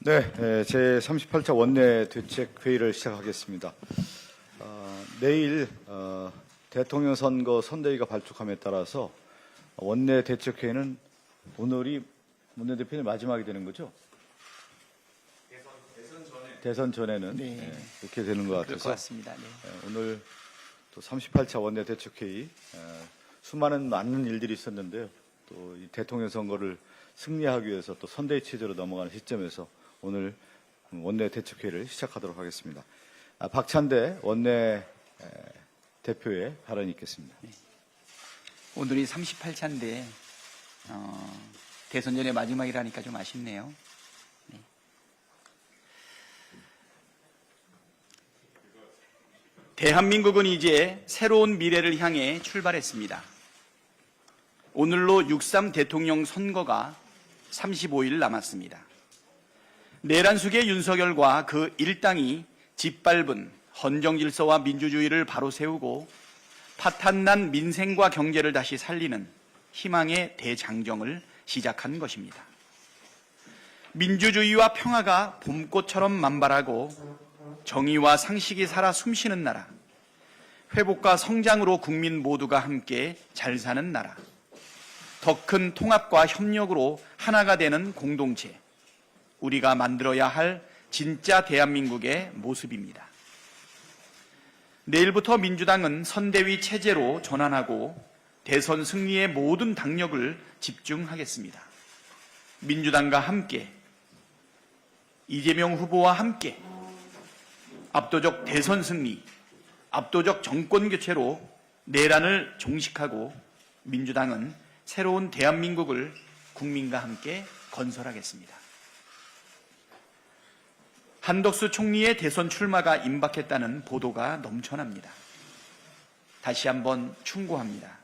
네, 제38차 원내 대책회의를 시작하겠습니다. 내일 대통령 선거 선대위가 발족함에 따라서 원내 대책회의는 오늘이 원내대표의 마지막이 되는 거죠? 대선 전에는 네. 그렇게 되는 것 그럴 같아서 것 같습니다. 네. 오늘 또 38차 원내 대책회의 수많은 많은 일들이 있었는데요. 또 이 대통령 선거를 승리하기 위해서 또 선대위 체제로 넘어가는 시점에서 오늘 원내 대책회의를 시작하도록 하겠습니다. 박찬대 원내 대표의 발언이 있겠습니다. 네. 오늘이 38차인데 대선 전의 마지막이라니까 좀 아쉽네요. 네. 대한민국은 이제 새로운 미래를 향해 출발했습니다. 오늘로 6.3 대통령 선거가 35일 남았습니다. 내란숙의 윤석열과 그 일당이 짓밟은 헌정질서와 민주주의를 바로 세우고 파탄난 민생과 경제를 다시 살리는 희망의 대장정을 시작한 것입니다. 민주주의와 평화가 봄꽃처럼 만발하고 정의와 상식이 살아 숨쉬는 나라, 회복과 성장으로 국민 모두가 함께 잘 사는 나라, 더 큰 통합과 협력으로 하나가 되는 공동체, 우리가 만들어야 할 진짜 대한민국의 모습입니다. 내일부터 민주당은 선대위 체제로 전환하고 대선 승리의 모든 당력을 집중하겠습니다. 민주당과 함께, 이재명 후보와 함께 압도적 대선 승리, 압도적 정권 교체로 내란을 종식하고 민주당은 새로운 대한민국을 국민과 함께 건설하겠습니다. 한덕수 총리의 대선 출마가 임박했다는 보도가 넘쳐납니다. 다시 한번 충고합니다.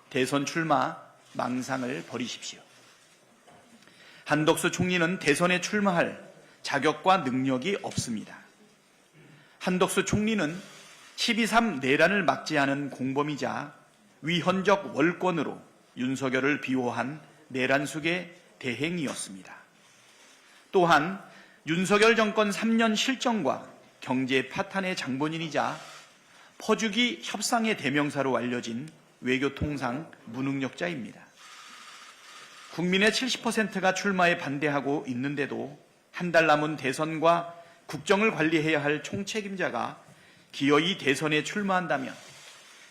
대선 출마 망상을 버리십시오. 한덕수 총리는 대선에 출마할 자격과 능력이 없습니다. 한덕수 총리는 12.3 내란을 막지 않은 공범이자 위헌적 월권으로 윤석열을 비호한 내란숙의 대행이었습니다. 또한 윤석열 정권 3년 실정과 경제 파탄의 장본인이자 퍼주기 협상의 대명사로 알려진 외교통상 무능력자입니다. 국민의 70%가 출마에 반대하고 있는데도 한 달 남은 대선과 국정을 관리해야 할 총책임자가 기어이 대선에 출마한다면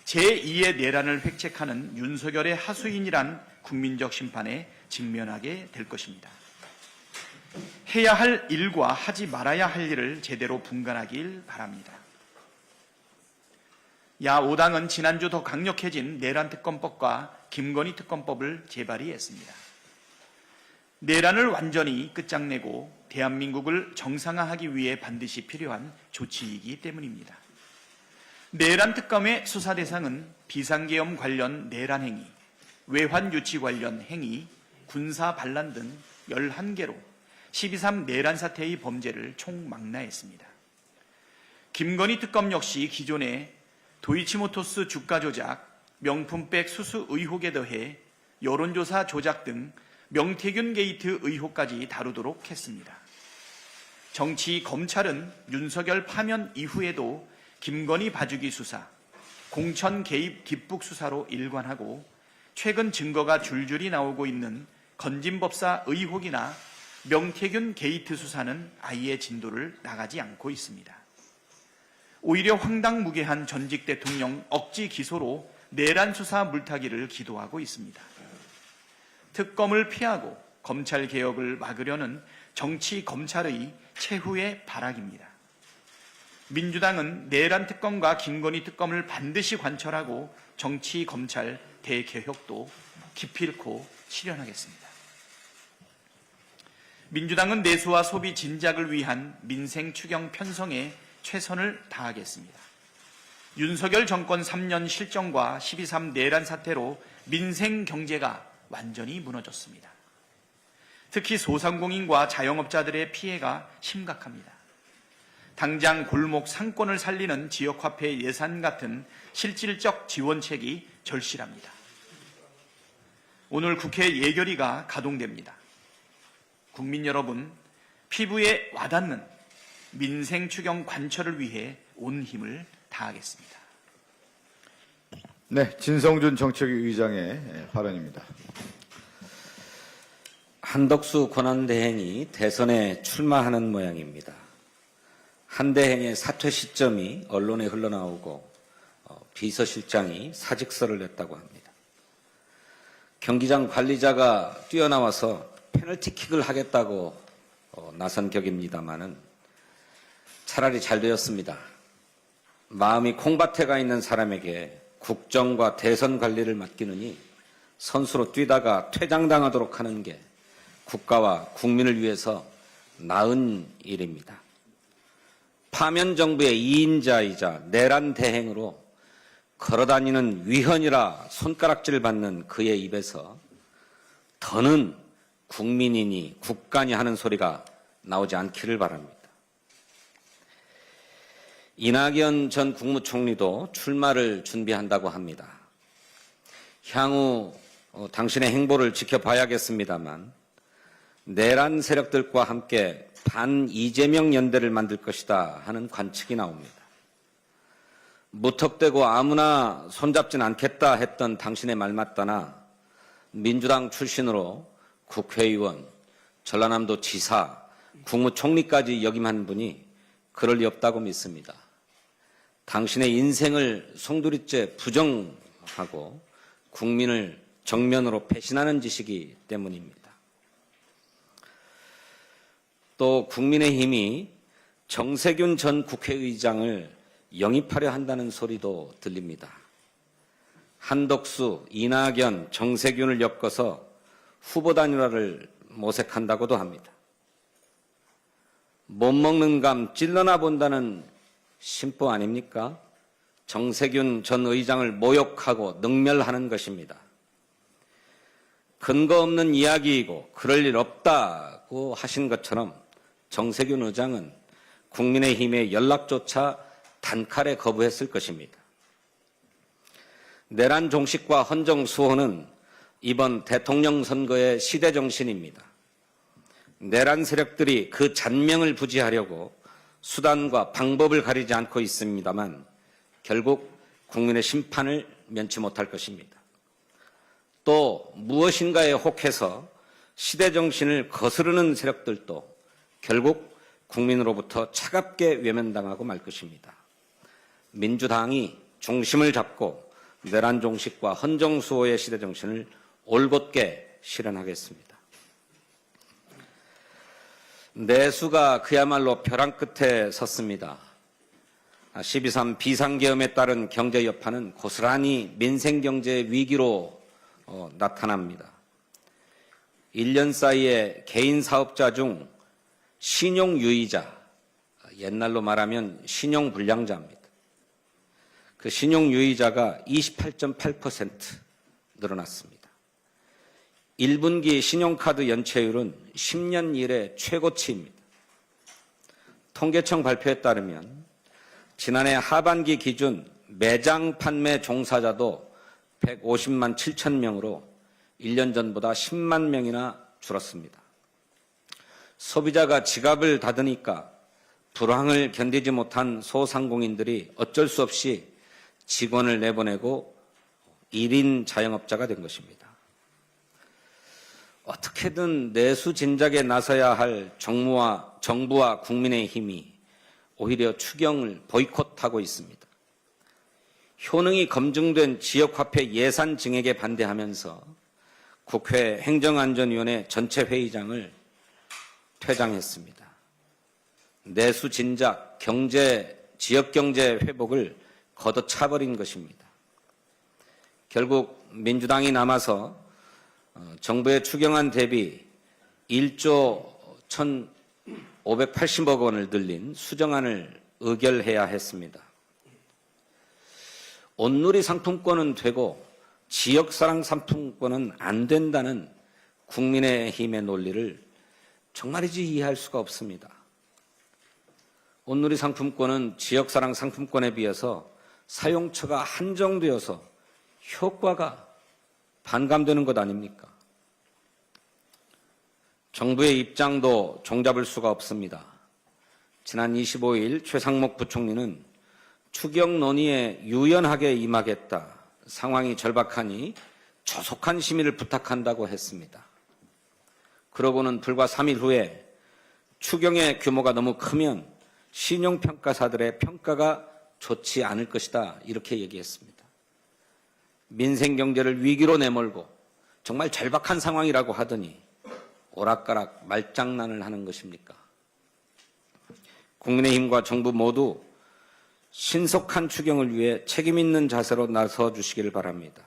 제2의 내란을 획책하는 윤석열의 하수인이란 국민적 심판에 직면하게 될 것입니다. 해야 할 일과 하지 말아야 할 일을 제대로 분간하길 바랍니다. 야5당은 지난주 더 강력해진 내란특검법과 김건희 특검법을 재발의했습니다. 내란을 완전히 끝장내고 대한민국을 정상화하기 위해 반드시 필요한 조치이기 때문입니다. 내란 특검의 수사 대상은 비상계엄 관련 내란 행위, 외환 유치 관련 행위, 군사 반란 등 11개로 12.3 내란 사태의 범죄를 총망라했습니다. 김건희 특검 역시 기존의 도이치모터스 주가 조작, 명품백 수수 의혹에 더해 여론조사 조작 등 명태균 게이트 의혹까지 다루도록 했습니다. 정치 검찰은 윤석열 파면 이후에도 김건희 봐주기 수사, 공천 개입 뒷북 수사로 일관하고 최근 증거가 줄줄이 나오고 있는 건진법사 의혹이나 명태균 게이트 수사는 아예 진도를 나가지 않고 있습니다. 오히려 황당무계한 전직 대통령 억지 기소로 내란 수사 물타기를 기도하고 있습니다. 특검을 피하고 검찰 개혁을 막으려는 정치 검찰의 최후의 발악입니다. 민주당은 내란 특검과 김건희 특검을 반드시 관철하고 정치 검찰 대개혁도 기필코 실현하겠습니다. 민주당은 내수와 소비 진작을 위한 민생 추경 편성에 최선을 다하겠습니다. 윤석열 정권 3년 실정과 12.3 내란 사태로 민생 경제가 완전히 무너졌습니다. 특히 소상공인과 자영업자들의 피해가 심각합니다. 당장 골목 상권을 살리는 지역화폐 예산 같은 실질적 지원책이 절실합니다. 오늘 국회 예결위가 가동됩니다. 국민 여러분, 피부에 와닿는 민생 추경 관철을 위해 온 힘을 다하겠습니다. 네, 진성준 정책위 의장의 발언입니다. 한덕수 권한대행이 대선에 출마하는 모양입니다. 한 대행의 사퇴 시점이 언론에 흘러나오고 비서실장이 사직서를 냈다고 합니다. 경기장 관리자가 뛰어나와서 페널티킥을 하겠다고 나선 격입니다마는 차라리 잘 되었습니다. 마음이 콩밭에 가 있는 사람에게 국정과 대선 관리를 맡기느니 선수로 뛰다가 퇴장당하도록 하는 게 국가와 국민을 위해서 나은 일입니다. 파면 정부의 2인자이자 내란 대행으로 걸어다니는 위헌이라 손가락질 받는 그의 입에서 더는 국민이니 국가니 하는 소리가 나오지 않기를 바랍니다. 이낙연 전 국무총리도 출마를 준비한다고 합니다. 향후 당신의 행보를 지켜봐야겠습니다만 내란 세력들과 함께 반 이재명 연대를 만들 것이다 하는 관측이 나옵니다. 무턱대고 아무나 손잡진 않겠다 했던 당신의 말 맞다나 민주당 출신으로 국회의원, 전라남도 지사, 국무총리까지 역임한 분이 그럴 리 없다고 믿습니다. 당신의 인생을 송두리째 부정하고 국민을 정면으로 배신하는 짓이기 때문입니다. 또 국민의힘이 정세균 전 국회의장을 영입하려 한다는 소리도 들립니다. 한덕수, 이낙연, 정세균을 엮어서 후보 단일화를 모색한다고도 합니다. 못 먹는 감 찔러나 본다는 심보 아닙니까? 정세균 전 의장을 모욕하고 능멸하는 것입니다. 근거 없는 이야기이고 그럴 일 없다고 하신 것처럼 정세균 의장은 국민의힘의 연락조차 단칼에 거부했을 것입니다. 내란 종식과 헌정 수호는 이번 대통령 선거의 시대 정신입니다. 내란 세력들이 그 잔명을 부지하려고 수단과 방법을 가리지 않고 있습니다만 결국 국민의 심판을 면치 못할 것입니다. 또 무엇인가에 혹해서 시대 정신을 거스르는 세력들도 결국 국민으로부터 차갑게 외면당하고 말 것입니다. 민주당이 중심을 잡고 내란 종식과 헌정 수호의 시대 정신을 올곧게 실현하겠습니다. 내수가 그야말로 벼랑 끝에 섰습니다. 12.3 비상계엄에 따른 경제 여파는 고스란히 민생경제 위기로 나타납니다. 1년 사이에 개인 사업자 중 신용유의자, 옛날로 말하면 신용불량자입니다. 그 신용유의자가 28.8% 늘어났습니다. 1분기 신용카드 연체율은 10년 이래 최고치입니다. 통계청 발표에 따르면 지난해 하반기 기준 매장 판매 종사자도 150만 7천 명으로 1년 전보다 10만 명이나 줄었습니다. 소비자가 지갑을 닫으니까 불황을 견디지 못한 소상공인들이 어쩔 수 없이 직원을 내보내고 1인 자영업자가 된 것입니다. 어떻게든 내수 진작에 나서야 할 정부와 국민의힘이 오히려 추경을 보이콧하고 있습니다. 효능이 검증된 지역화폐 예산 증액에 반대하면서 국회 행정안전위원회 전체 회의장을 퇴장했습니다. 내수 진작, 지역경제 회복을 걷어차버린 것입니다. 결국 민주당이 남아서 정부의 추경안 대비 1조 1,580억 원을 늘린 수정안을 의결해야 했습니다. 온누리 상품권은 되고 지역사랑 상품권은 안 된다는 국민의힘의 논리를 정말이지 이해할 수가 없습니다. 온누리 상품권은 지역사랑 상품권에 비해서 사용처가 한정되어서 효과가 반감되는 것 아닙니까? 정부의 입장도 종잡을 수가 없습니다. 지난 25일 최상목 부총리는 추경 논의에 유연하게 임하겠다. 상황이 절박하니 조속한 심의를 부탁한다고 했습니다. 그러고는 불과 3일 후에 추경의 규모가 너무 크면 신용평가사들의 평가가 좋지 않을 것이다. 이렇게 얘기했습니다. 민생경제를 위기로 내몰고 정말 절박한 상황이라고 하더니 오락가락 말장난을 하는 것입니까? 국민의힘과 정부 모두 신속한 추경을 위해 책임 있는 자세로 나서 주시기를 바랍니다.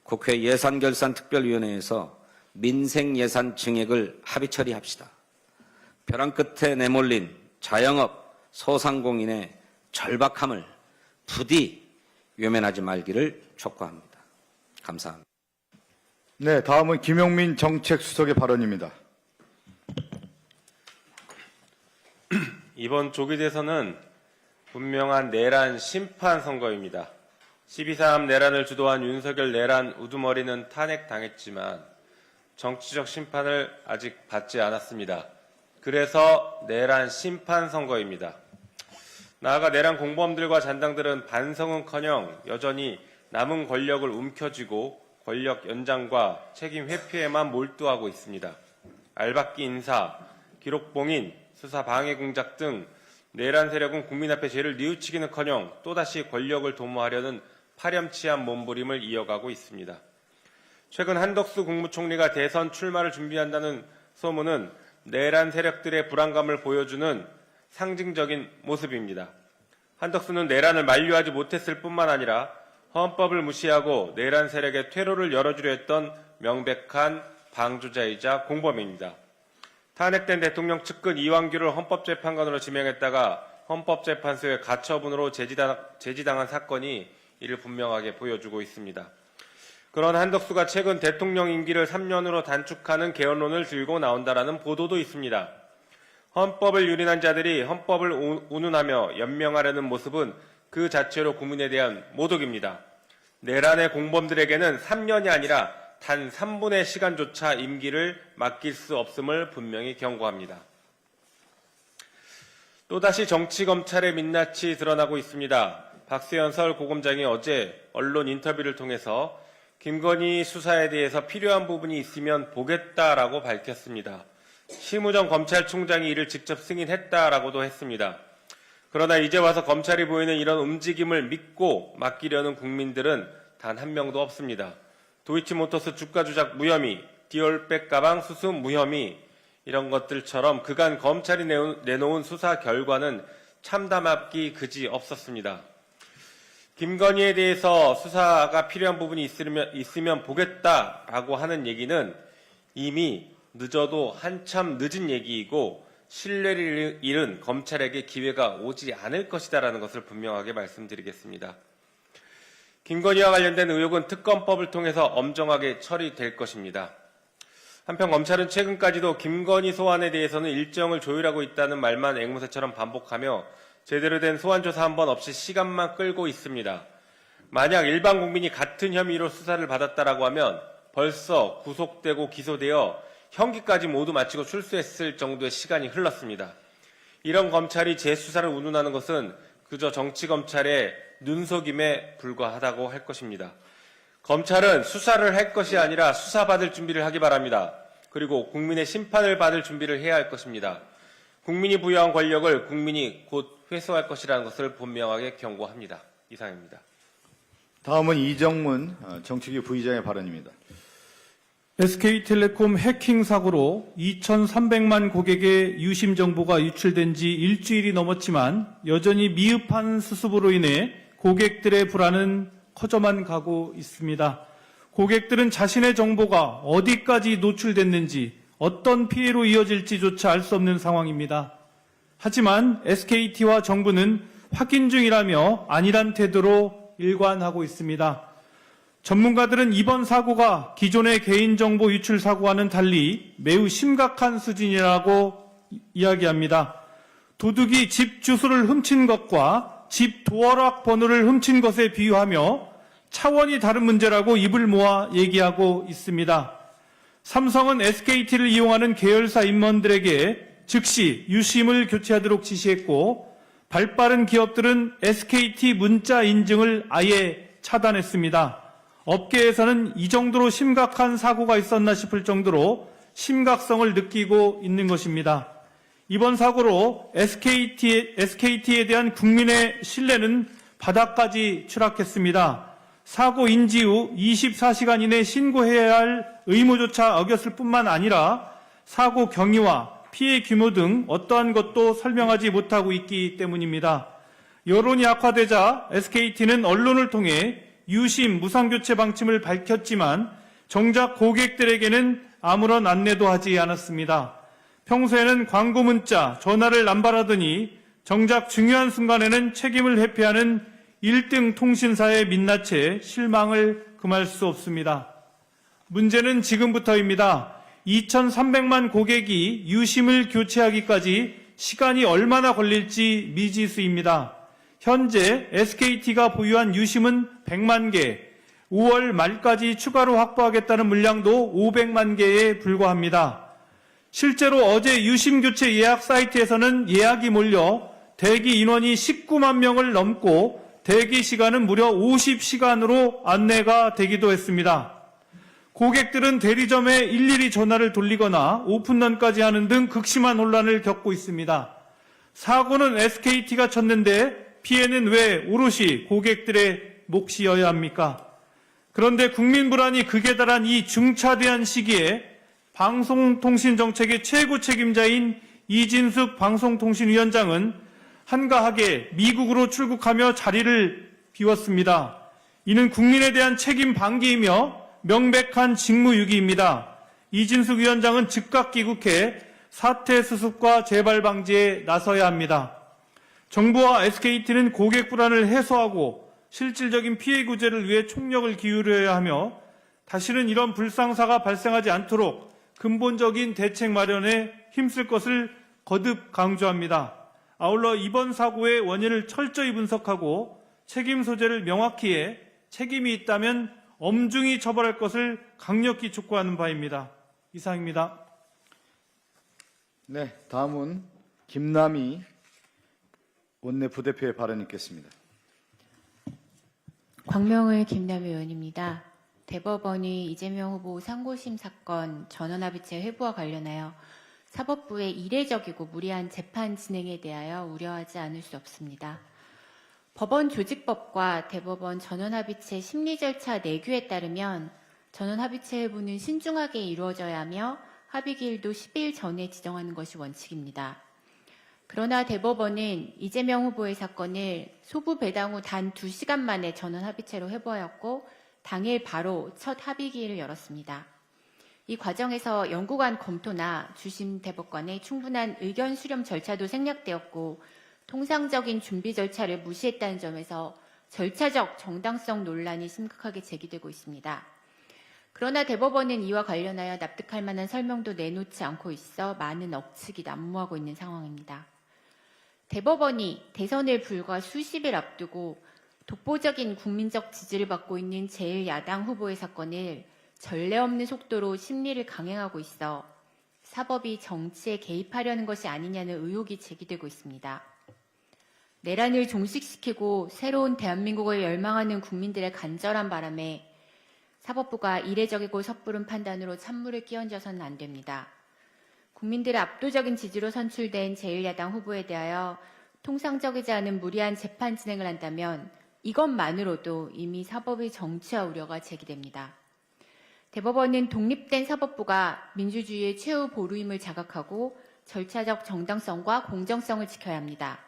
국회 예산결산특별위원회에서 민생예산 증액을 합의 처리합시다. 벼랑 끝에 내몰린 자영업, 소상공인의 절박함을 부디 외면하지 말기를 촉구합니다. 감사합니다. 네, 다음은 김용민 정책수석의 발언입니다. 이번 조기 대선은 분명한 내란 심판 선거입니다. 12.3 내란을 주도한 윤석열 내란 우두머리는 탄핵당했지만 정치적 심판을 아직 받지 않았습니다. 그래서 내란 심판 선거입니다. 나아가 내란 공범들과 잔당들은 반성은커녕 여전히 남은 권력을 움켜쥐고 권력 연장과 책임 회피에만 몰두하고 있습니다. 알박기 인사, 기록봉인, 수사 방해 공작 등 내란 세력은 국민 앞에 죄를 뉘우치기는커녕 또다시 권력을 도모하려는 파렴치한 몸부림을 이어가고 있습니다. 최근 한덕수 국무총리가 대선 출마를 준비한다는 소문은 내란 세력들의 불안감을 보여주는 상징적인 모습입니다. 한덕수는 내란을 만류하지 못했을 뿐만 아니라 헌법을 무시하고 내란 세력의 퇴로를 열어주려 했던 명백한 방조자이자 공범입니다. 탄핵된 대통령 측근 이완규를 헌법재판관으로 지명했다가 헌법재판소의 가처분으로 제지당한 사건이 이를 분명하게 보여주고 있습니다. 그런 한덕수가 최근 대통령 임기를 3년으로 단축하는 개헌론을 들고 나온다라는 보도도 있습니다. 헌법을 유린한 자들이 헌법을 운운하며 연명하려는 모습은 그 자체로 국민에 대한 모독입니다. 내란의 공범들에게는 3년이 아니라 단 3분의 시간조차 임기를 맡길 수 없음을 분명히 경고합니다. 또다시 정치검찰의 민낯이 드러나고 있습니다. 박세현 서울고검장이 어제 언론 인터뷰를 통해서 김건희 수사에 대해서 필요한 부분이 있으면 보겠다라고 밝혔습니다. 심우정 검찰총장이 이를 직접 승인했다라고도 했습니다. 그러나 이제 와서 검찰이 보이는 이런 움직임을 믿고 맡기려는 국민들은 단 한 명도 없습니다. 도이치모터스 주가 조작 무혐의, 디올백 가방 수수 무혐의 이런 것들처럼 그간 검찰이 내놓은 수사 결과는 참담하기 그지 없었습니다. 김건희에 대해서 수사가 필요한 부분이 있으면 보겠다라고 하는 얘기는 이미 늦어도 한참 늦은 얘기이고 신뢰를 잃은 검찰에게 기회가 오지 않을 것이다라는 것을 분명하게 말씀드리겠습니다. 김건희와 관련된 의혹은 특검법을 통해서 엄정하게 처리될 것입니다. 한편 검찰은 최근까지도 김건희 소환에 대해서는 일정을 조율하고 있다는 말만 앵무새처럼 반복하며 제대로 된 소환 조사 한 번 없이 시간만 끌고 있습니다. 만약 일반 국민이 같은 혐의로 수사를 받았다라고 하면 벌써 구속되고 기소되어 형기까지 모두 마치고 출소했을 정도의 시간이 흘렀습니다. 이런 검찰이 재수사를 운운하는 것은 그저 정치검찰의 눈속임에 불과하다고 할 것입니다. 검찰은 수사를 할 것이 아니라 수사받을 준비를 하기 바랍니다. 그리고 국민의 심판을 받을 준비를 해야 할 것입니다. 국민이 부여한 권력을 국민이 곧 회수할 것이라는 것을 분명하게 경고합니다. 이상입니다. 다음은 이정문 정치기 부의장의 발언입니다. SK텔레콤 해킹 사고로 2,300만 고객의 유심 정보가 유출된 지 일주일이 넘었지만 여전히 미흡한 수습으로 인해 고객들의 불안은 커져만 가고 있습니다. 고객들은 자신의 정보가 어디까지 노출됐는지 어떤 피해로 이어질지조차 알 수 없는 상황입니다. 하지만 SKT와 정부는 확인 중이라며 안일한 태도로 일관하고 있습니다. 전문가들은 이번 사고가 기존의 개인정보 유출 사고와는 달리 매우 심각한 수준이라고 이야기합니다. 도둑이 집 주소를 훔친 것과 집 도어락 번호를 훔친 것에 비유하며 차원이 다른 문제라고 입을 모아 얘기하고 있습니다. 삼성은 SKT를 이용하는 계열사 임원들에게 즉시 유심을 교체하도록 지시했고 발빠른 기업들은 SKT 문자 인증을 아예 차단했습니다. 업계에서는 이 정도로 심각한 사고가 있었나 싶을 정도로 심각성을 느끼고 있는 것입니다. 이번 사고로 SKT에 대한 국민의 신뢰는 바닥까지 추락했습니다. 사고 인지 후 24시간 이내 신고해야 할 의무조차 어겼을 뿐만 아니라 사고 경위와 피해 규모 등 어떠한 것도 설명하지 못하고 있기 때문입니다. 여론이 악화되자 SKT는 언론을 통해 유심 무상교체 방침을 밝혔지만 정작 고객들에게는 아무런 안내도 하지 않았습니다. 평소에는 광고 문자, 전화를 남발하더니 정작 중요한 순간에는 책임을 회피하는 1등 통신사의 민낯에 실망을 금할 수 없습니다. 문제는 지금부터입니다. 2,300만 고객이 유심을 교체하기까지 시간이 얼마나 걸릴지 미지수입니다. 현재 SKT가 보유한 유심은 100만 개, 5월 말까지 추가로 확보하겠다는 물량도 500만 개에 불과합니다. 실제로 어제 유심 교체 예약 사이트에서는 예약이 몰려 대기 인원이 19만 명을 넘고 대기 시간은 무려 50시간으로 안내가 되기도 했습니다. 고객들은 대리점에 일일이 전화를 돌리거나 오픈런까지 하는 등 극심한 혼란을 겪고 있습니다. 사고는 SKT가 쳤는데 피해는 왜 오롯이 고객들의 몫이어야 합니까? 그런데 국민 불안이 극에 달한 이 중차대한 시기에 방송통신정책의 최고 책임자인 이진숙 방송통신위원장은 한가하게 미국으로 출국하며 자리를 비웠습니다. 이는 국민에 대한 책임 방기이며 명백한 직무유기입니다. 이진숙 위원장은 즉각 귀국해 사태 수습과 재발 방지에 나서야 합니다. 정부와 SKT는 고객 불안을 해소하고 실질적인 피해 구제를 위해 총력을 기울여야 하며 다시는 이런 불상사가 발생하지 않도록 근본적인 대책 마련에 힘쓸 것을 거듭 강조합니다. 아울러 이번 사고의 원인을 철저히 분석하고 책임 소재를 명확히 해 책임이 있다면 엄중히 처벌할 것을 강력히 촉구하는 바입니다. 이상입니다. 네, 다음은 김남희 원내 부대표의 발언 있겠습니다. 광명을 김남희 의원입니다. 대법원이 이재명 후보 상고심 사건 전원합의체 회부와 관련하여 사법부의 이례적이고 무리한 재판 진행에 대하여 우려하지 않을 수 없습니다. 법원 조직법과 대법원 전원합의체 심리 절차 내규에 따르면 전원합의체 회부는 신중하게 이루어져야 하며 합의기일도 10일 전에 지정하는 것이 원칙입니다. 그러나 대법원은 이재명 후보의 사건을 소부 배당 후 단 2시간 만에 전원합의체로 회부하였고 당일 바로 첫 합의기일을 열었습니다. 이 과정에서 연구관 검토나 주심 대법관의 충분한 의견 수렴 절차도 생략되었고 통상적인 준비 절차를 무시했다는 점에서 절차적 정당성 논란이 심각하게 제기되고 있습니다. 그러나 대법원은 이와 관련하여 납득할 만한 설명도 내놓지 않고 있어 많은 억측이 난무하고 있는 상황입니다. 대법원이 대선을 불과 수십일 앞두고 독보적인 국민적 지지를 받고 있는 제1야당 후보의 사건을 전례 없는 속도로 심리를 강행하고 있어 사법이 정치에 개입하려는 것이 아니냐는 의혹이 제기되고 있습니다. 내란을 종식시키고 새로운 대한민국을 열망하는 국민들의 간절한 바람에 사법부가 이례적이고 섣부른 판단으로 찬물을 끼얹어서는 안 됩니다. 국민들의 압도적인 지지로 선출된 제1야당 후보에 대하여 통상적이지 않은 무리한 재판 진행을 한다면 이것만으로도 이미 사법의 정치화 우려가 제기됩니다. 대법원은 독립된 사법부가 민주주의의 최후 보루임을 자각하고 절차적 정당성과 공정성을 지켜야 합니다.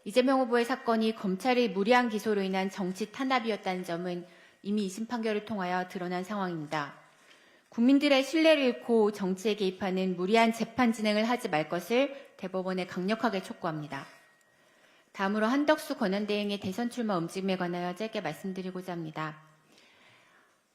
이재명 후보의 사건이 검찰의 무리한 기소로 인한 정치 탄압이었다는 점은 이미 2심 판결을 통하여 드러난 상황입니다. 국민들의 신뢰를 잃고 정치에 개입하는 무리한 재판 진행을 하지 말 것을 대법원에 강력하게 촉구합니다. 다음으로 한덕수 권한대행의 대선 출마 움직임에 관하여 짧게 말씀드리고자 합니다.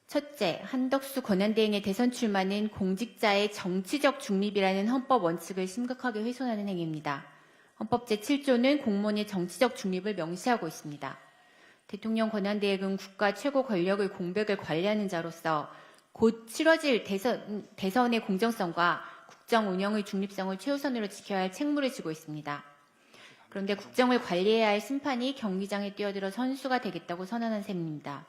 첫째, 한덕수 권한대행의 대선 출마는 공직자의 정치적 중립이라는 헌법 원칙을 심각하게 훼손하는 행위입니다. 헌법 제7조는 공무원의 정치적 중립을 명시하고 있습니다. 대통령 권한대행은 국가 최고 권력의 공백을 관리하는 자로서 곧 치러질 대선의 공정성과 국정 운영의 중립성을 최우선으로 지켜야 할 책무를 지고 있습니다. 그런데 국정을 관리해야 할 심판이 경기장에 뛰어들어 선수가 되겠다고 선언한 셈입니다.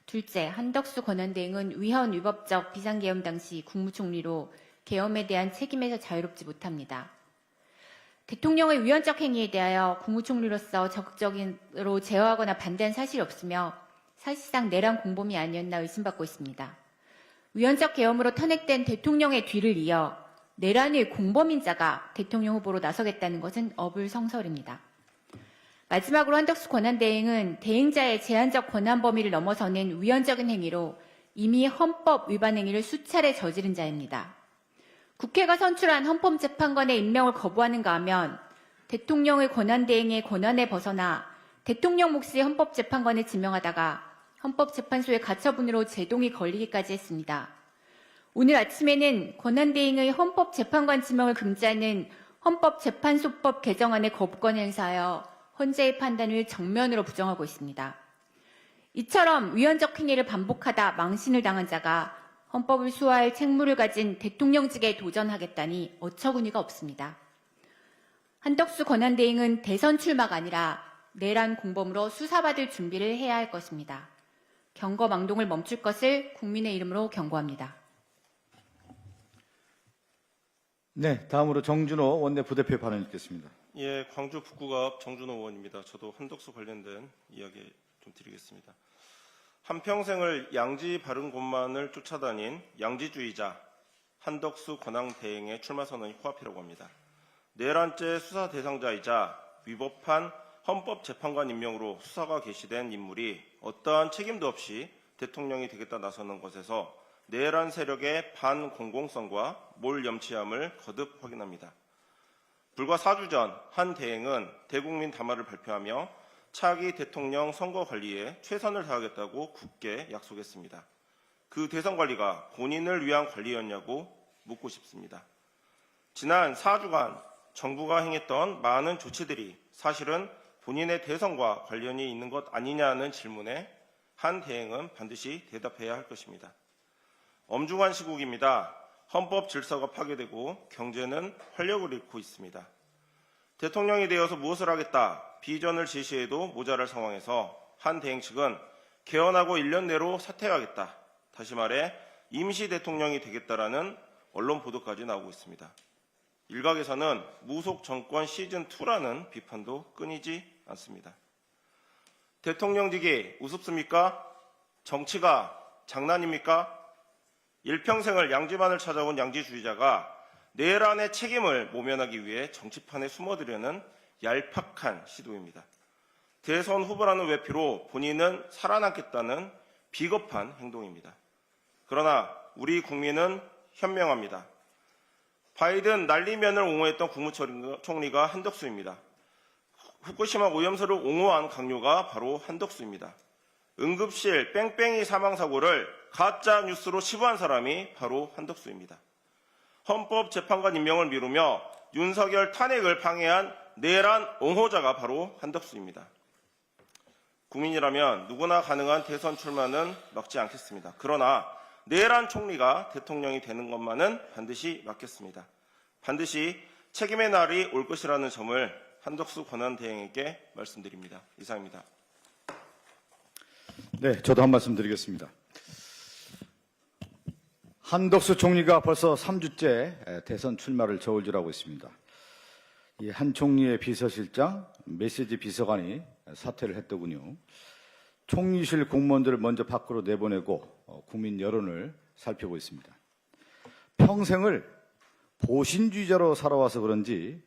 둘째, 한덕수 권한대행은 위헌 위법적 비상계엄 당시 국무총리로 계엄에 대한 책임에서 자유롭지 못합니다. 대통령의 위헌적 행위에 대하여 국무총리로서 적극적으로 제어하거나 반대한 사실이 없으며 사실상 내란 공범이 아니었나 의심받고 있습니다. 위헌적 계엄으로 탄핵된 대통령의 뒤를 이어 내란의 공범인자가 대통령 후보로 나서겠다는 것은 어불성설입니다. 마지막으로 한덕수 권한대행은 대행자의 제한적 권한 범위를 넘어서는 위헌적인 행위로 이미 헌법 위반 행위를 수차례 저지른 자입니다. 국회가 선출한 헌법재판관의 임명을 거부하는가 하면 대통령의 권한대행의 권한에 벗어나 대통령 몫의 헌법재판관을 지명하다가 헌법재판소의 가처분으로 제동이 걸리기까지 했습니다. 오늘 아침에는 권한대행의 헌법재판관 지명을 금지하는 헌법재판소법 개정안의 거부권 행사하여 헌재의 판단을 정면으로 부정하고 있습니다. 이처럼 위헌적 행위를 반복하다 망신을 당한 자가 헌법을 수호할 책무를 가진 대통령직에 도전하겠다니 어처구니가 없습니다. 한덕수 권한대행은 대선 출마가 아니라 내란 공범으로 수사받을 준비를 해야 할 것입니다. 경거망동을 멈출 것을 국민의 이름으로 경고합니다. 네, 다음으로 정준호 원내 부대표 발언 읽겠습니다. 예, 광주 북구갑 정준호 의원입니다. 저도 한덕수 관련된 이야기 좀 드리겠습니다. 한평생을 양지 바른 곳만을 쫓아다닌 양지주의자 한덕수 권한대행의 출마 선언이 코앞이라고 합니다. 내란죄 수사 대상자이자 위법한 헌법재판관 임명으로 수사가 개시된 인물이 어떠한 책임도 없이 대통령이 되겠다 나서는 것에서 내란 세력의 반공공성과 몰염치함을 거듭 확인합니다. 불과 4주 전 한 대행은 대국민 담화를 발표하며 차기 대통령 선거 관리에 최선을 다하겠다고 굳게 약속했습니다. 그 대선 관리가 본인을 위한 관리였냐고 묻고 싶습니다. 지난 4주간 정부가 행했던 많은 조치들이 사실은 본인의 대선과 관련이 있는 것 아니냐는 질문에 한 대행은 반드시 대답해야 할 것입니다. 엄중한 시국입니다. 헌법 질서가 파괴되고 경제는 활력을 잃고 있습니다. 대통령이 되어서 무엇을 하겠다, 비전을 제시해도 모자랄 상황에서 한 대행 측은 개헌하고 1년 내로 사퇴하겠다, 다시 말해 임시 대통령이 되겠다라는 언론 보도까지 나오고 있습니다. 일각에서는 무속 정권 시즌2라는 비판도 끊이지 않습니다. 대통령직이 우습습니까? 정치가 장난입니까? 일평생을 양지만을 찾아온 양지주의자가 내란의 책임을 모면하기 위해 정치판에 숨어들려는 얄팍한 시도입니다. 대선 후보라는 외피로 본인은 살아남겠다는 비겁한 행동입니다. 그러나 우리 국민은 현명합니다. 바이든 난리면을 옹호했던 국무총리가 한덕수입니다. 후쿠시마 오염수를 옹호한 강요가 바로 한덕수입니다. 응급실 뺑뺑이 사망사고를 가짜 뉴스로 치부한 사람이 바로 한덕수입니다. 헌법재판관 임명을 미루며 윤석열 탄핵을 방해한 내란 옹호자가 바로 한덕수입니다. 국민이라면 누구나 가능한 대선 출마는 막지 않겠습니다. 그러나 내란 총리가 대통령이 되는 것만은 반드시 막겠습니다. 반드시 책임의 날이 올 것이라는 점을 한덕수 권한대행에게 말씀드립니다. 이상입니다. 네, 저도 한 말씀 드리겠습니다. 한덕수 총리가 벌써 3주째 대선 출마를 저울질하고 있습니다. 이 한 총리의 비서실장, 메시지 비서관이 사퇴를 했더군요. 총리실 공무원들을 먼저 밖으로 내보내고 국민 여론을 살피고 있습니다. 평생을 보신주의자로 살아와서 그런지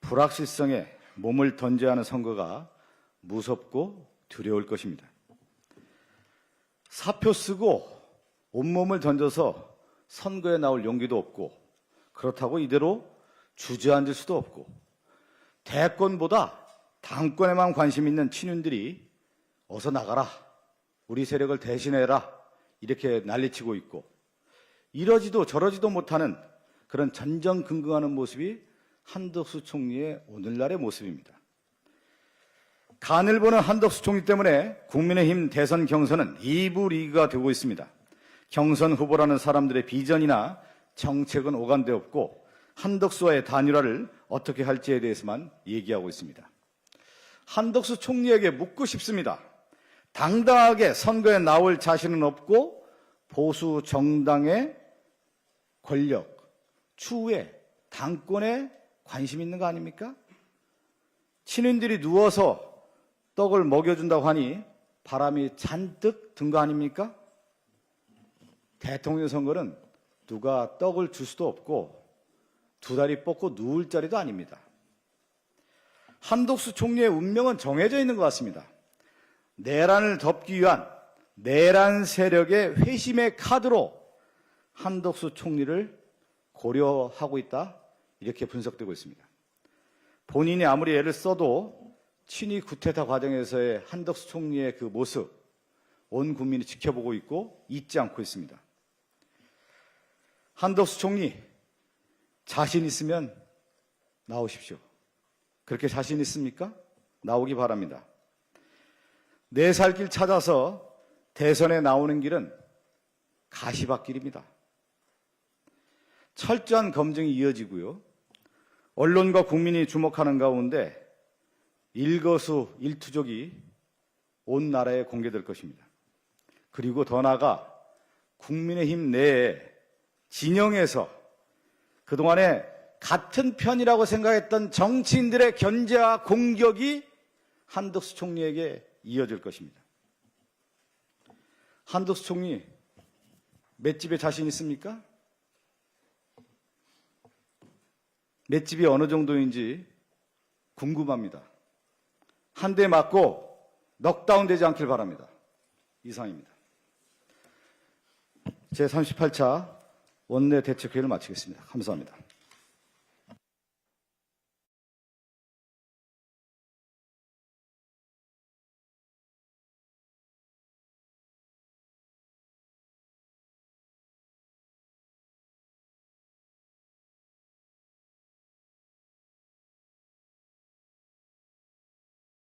불확실성에 몸을 던져야 하는 선거가 무섭고 두려울 것입니다. 사표 쓰고 온몸을 던져서 선거에 나올 용기도 없고, 그렇다고 이대로 주저앉을 수도 없고, 대권보다 당권에만 관심 있는 친윤들이 어서 나가라, 우리 세력을 대신해라, 이렇게 난리치고 있고, 이러지도 저러지도 못하는 그런 전전긍긍하는 모습이 한덕수 총리의 오늘날의 모습입니다. 간을 보는 한덕수 총리 때문에 국민의힘 대선 경선은 2부 리그가 되고 있습니다. 경선 후보라는 사람들의 비전이나 정책은 오간데 없고 한덕수와의 단일화를 어떻게 할지에 대해서만 얘기하고 있습니다. 한덕수 총리에게 묻고 싶습니다. 당당하게 선거에 나올 자신은 없고 보수 정당의 권력, 추후에 당권에 관심 있는 거 아닙니까? 친인들이 누워서 떡을 먹여준다고 하니 바람이 잔뜩 든 거 아닙니까? 대통령 선거는 누가 떡을 줄 수도 없고 두 다리 뻗고 누울 자리도 아닙니다. 한덕수 총리의 운명은 정해져 있는 것 같습니다. 내란을 덮기 위한 내란 세력의 회심의 카드로 한덕수 총리를 고려하고 있다, 이렇게 분석되고 있습니다. 본인이 아무리 애를 써도 친위 쿠데타 과정에서의 한덕수 총리의 그 모습, 온 국민이 지켜보고 있고 잊지 않고 있습니다. 한덕수 총리, 자신 있으면 나오십시오. 그렇게 자신 있습니까? 나오기 바랍니다. 내 살 길 찾아서 대선에 나오는 길은 가시밭길입니다. 철저한 검증이 이어지고요. 언론과 국민이 주목하는 가운데 일거수 일투족이 온 나라에 공개될 것입니다. 그리고 더 나아가 국민의힘 내에 진영에서 그동안에 같은 편이라고 생각했던 정치인들의 견제와 공격이 한덕수 총리에게 이어질 것입니다. 한덕수 총리, 맷집에 자신 있습니까? 맷집이 어느 정도인지 궁금합니다. 한 대 맞고 넉다운 되지 않길 바랍니다. 이상입니다. 제38차 원내대책회의를 마치겠습니다. 감사합니다.